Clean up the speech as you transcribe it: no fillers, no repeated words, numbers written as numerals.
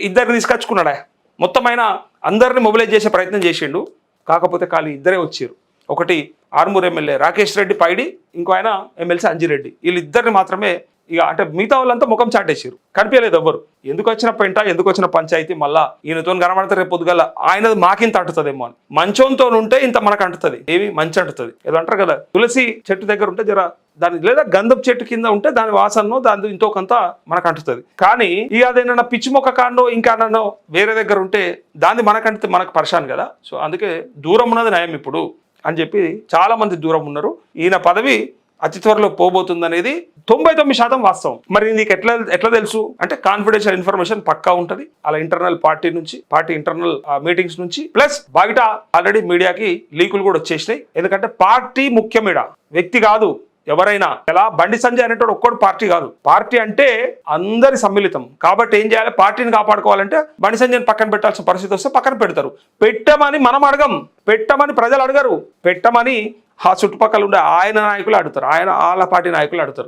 ఇద్దరిని తీసుకొచ్చుకున్నాడా మొత్తం ఆయన అందరిని మొబిలైజ్ చేసే ప్రయత్నం చేసిండు. కాకపోతే ఖాళీ ఇద్దరే వచ్చారు. ఒకటి ఆర్మూర్ ఎమ్మెల్యే రాకేష్ రెడ్డి పైడి, ఇంకో ఆయన ఎమ్మెల్సీ అంజిరెడ్డి. వీళ్ళిద్దరిని మాత్రమే ఇక అంటే మిగతా వాళ్ళంతా ముఖం చాటేసారు, కనిపించలేదు ఎవ్వరు. ఎందుకు వచ్చిన పెంట, ఎందుకు వచ్చిన పంచాయతీ, మళ్ళా ఈయనతో కనబడితే రేపు పొద్దుగల ఆయనది మాకింత అంటుతుందేమో అని. మంచంతో ఉంటే ఇంత మనకు అంటుతుంది, ఏమి మంచి అంటుతుంది. ఏదో అంటారు కదా, తులసి చెట్టు దగ్గర ఉంటే జర దాని లేదా గంధపు చెట్టు కింద ఉంటే దాని వాసనో దాని ఇంతో కొంత మనకు అంటుతుంది. కానీ ఇక అదేనా పిచ్చి మొక్క కాండో ఇంకా నన్నో వేరే దగ్గర ఉంటే దాన్ని మనకంటే మనకు పరిశాన్ కదా. సో అందుకే దూరం ఉన్నది నయం ఇప్పుడు అని చెప్పి చాలా మంది దూరం ఉన్నారు. ఈయన పదవి అతి త్వరలో పోబోతుందనేది 99% వాస్తవం. మరి నీకు ఎట్లా తెలుసు అంటే కాన్ఫిడెన్షియల్ ఇన్ఫర్మేషన్ పక్కా ఉంటుంది అలా ఇంటర్నల్ పార్టీ నుంచి, పార్టీ ఇంటర్నల్ మీటింగ్స్ నుంచి, ప్లస్ బయట ఆల్రెడీ మీడియాకి లీకులు కూడా వచ్చేసినాయి. ఎందుకంటే పార్టీ ముఖ్యమీడ, వ్యక్తి కాదు. ఎవరైనా ఎలా బండి సంజయ్ అనేటోడు ఒక్కడు పార్టీ కాదు, పార్టీ అంటే అందరి సమ్మిళితం. కాబట్టి ఏం చేయాలి, పార్టీని కాపాడుకోవాలంటే బండి సంజయ్ని పక్కన పెట్టాల్సిన పరిస్థితి వస్తే పక్కన పెడతారు. పెట్టమని మనం అడగం, పెట్టమని ప్రజలు అడగరు, పెట్టమని ఆ చుట్టుపక్కల ఉండే ఆయన నాయకులు అడుగుతారు, వాళ్ళ పార్టీ నాయకులు అడుగుతారు.